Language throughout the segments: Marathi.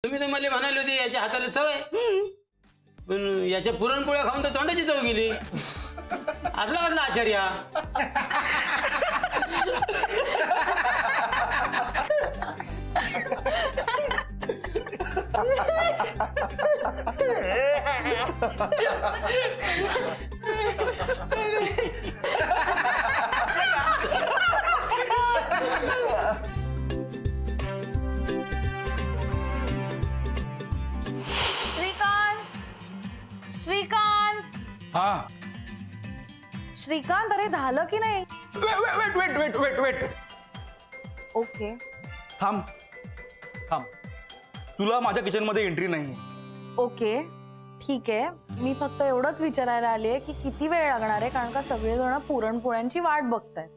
तुम्ही तर मला म्हणाले होते याच्या हाताला चव आहे, पण याच्या पुरणपोळ्या खाऊन तर तोंडाची चव गेली. असला कसला आचार्य? श्रीकांत, हाँ श्रीकांत, अरे झालं की नाही? Wait wait wait wait wait. Okay, थांब थांब. तुला माझ्या किचन मध्ये एंट्री नाही. ओके ठीक आहे. मी फक्त एवढंच विचारायला आली आहे की किती वेळ लागणार आहे, कारण का सगळेजण पुरणपोळ्यांची वाट बघतायत.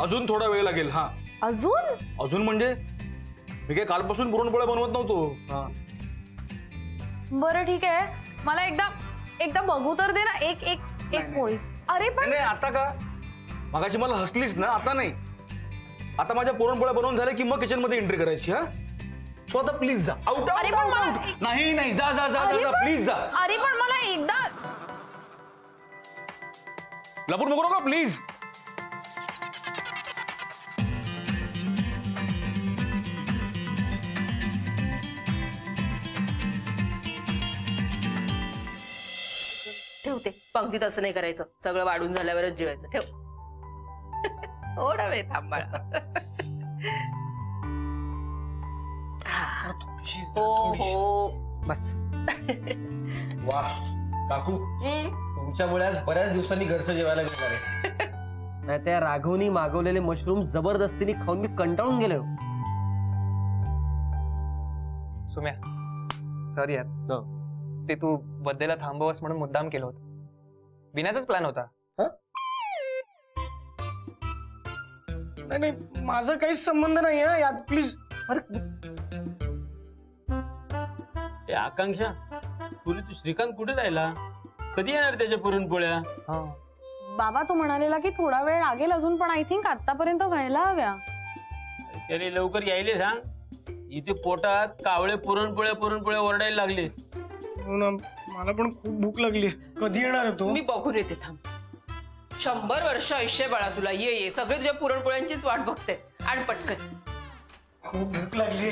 अजून थोडा वेळ लागेल. हा अजून म्हणजे मी काय कालपासून पुरणपोळ्या बनवत नव्हतो. हा बरं ठीक आहे, मला एकदा बघू तर दे ना. एक एक एक पोळी. अरे पण नाही, आता का? मगाशी मला हसलीस ना, आता नाही. आता माझ्या पुरणपोळ्या बनवून झाल्या की मग किचन मध्ये एंट्री करायची. हा सो आता प्लीज जा. Out out out. नाही नाही, जा जा जा जा प्लीज जा. अरे पण मला एकदा लपून नको का प्लीज. ठेवते. पंक्तीत असं नाही करायचं, सगळं वाढून झाल्यावरच जेवायचं. ठेव. थोडा वेळ थांब बाळा. हो हो बस. वाह काकू, तुमच्यामुळे आज बऱ्याच दिवसांनी घरचं जेवायला मिळणार आहे. नाही त्या राघवनी मागवलेले मशरूम जबरदस्तीने खाऊन मी कंटाळून गेलो. सुम्या सॉरी यार, ते तू बर्थडेला थांबवस म्हणून मुद्दाम केलं होतं. विनाचाच प्लॅन होता. नाही नाही, माझा काहीच संबंध नाही आहे यात, प्लीज. आकांक्षा, पुरी तू श्रीकांत कुठे राहिला? कधी येणार त्याच्या पुरणपोळ्या? बाबा तो म्हणालेला की थोडा वेळ लागेल अजून, पण आय थिंक आतापर्यंत व्हायला हव्या. त्याने लवकर यायले सांग. इथे पोटात कावळे पुरणपोळ्या पुरणपोळ्या ओरडायला लागले. मला पण खूप भूक लागली. कधी येणार आहे तो? मी बघून येते. थांब. 100 वर्ष आयुष्य बाळा तुला. ये ये, सगळे तुझ्या पुरणपोळ्यांचीच वाट बघते. आणि पटकन. खूप भूक लागली.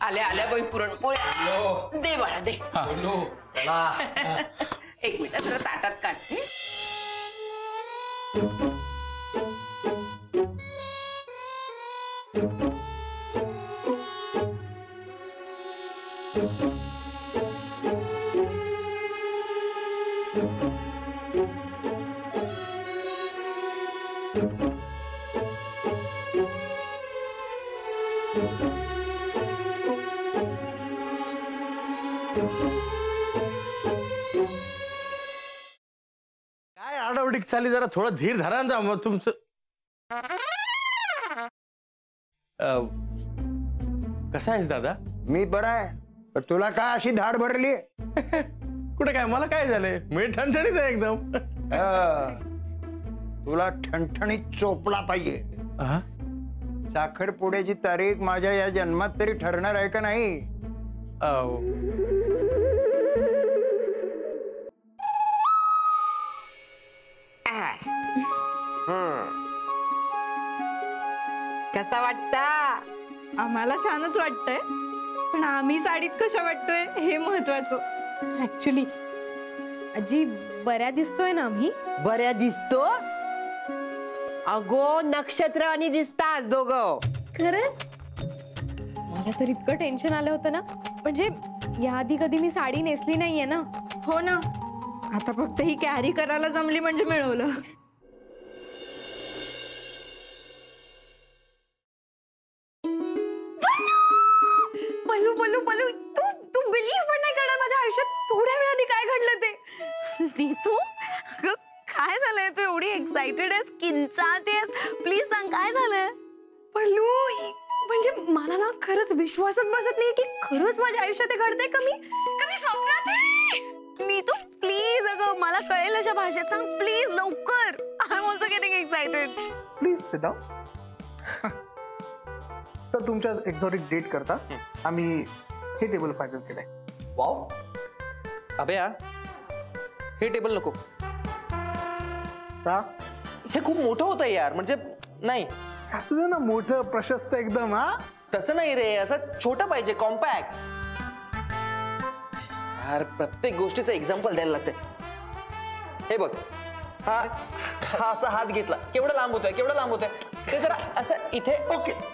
आल्या आल्या बाई पुरणपोळ्या. दे बाळा दे. एक मिनिट जरा ताटात काढते. काय आडावडीक चाली, जरा थोडं धीर धरा ना. मग तुमचं कसं आहेस दादा? मी बरा आहे, पण तुला काय अशी धाड भरली? कुठे काय, मला काय झालंय? मी ठणठणीत आहे एकदम. तुला ठणठणीत चोपला पाहिजे. साखरपुड्याची तारीख माझ्या या जन्मात तरी ठरणार आहे का नाही? कसा वाटता? आम्हाला छानच वाटतंय, पण आम्ही साडीत कशा वाटतोय हे महत्वाचं. ऍक्च्युली आजी बऱ्या दिसतोय ना आम्ही? बऱ्या दिसतो? अगो नक्षत्र आणि दिसतास दोघं. खरंच? मला तर इतकं टेन्शन आलं होतं ना, म्हणजे याआधी कधी मी साडी नेसली नाहीये ना. हो ना, आता फक्त ही कॅरी करायला जमली म्हणजे मिळवलं. पल्लू पल्लू पल्लू, तू बिलीव्ह पण नाही करणार, माझ्या आयुष्यात थोड्या वेळाने काय घडलं ते. नीतू काय झालंय? तू एवढी एक्साइटेड आहेस, किंचाळतेस, प्लीज सांग काय झालंय? पल्लू म्हणजे मला ना खरंच विश्वासच बसत नाही की खरंच माझ्या आयुष्यात हे घडतंय. कमी स्वप्नात आहे. नीतू प्लीज, अगं मला कळेल अशा भाषेत सांग प्लीज लवकर. I am also getting excited. Please sit down. फक्त तुमच्या एक्झॉटिक डेट करता आम्ही हे टेबल फायनल केलंय. वाव अभया हे टेबल नको. का हे खूप मोठं होतं यार. म्हणजे नाही असं दे ना मोठं प्रशस्त एकदम. हा तसं नाही रे, असं छोटं पाहिजे कॉम्पॅक्ट. यार प्रत्येक गोष्टीचं एक्झाम्पल द्यायला लागते. हे बघ हा असा हात घेतला केवढा लांब होतोय केवढा लांब होतोय ते जरा असं इथे. ओके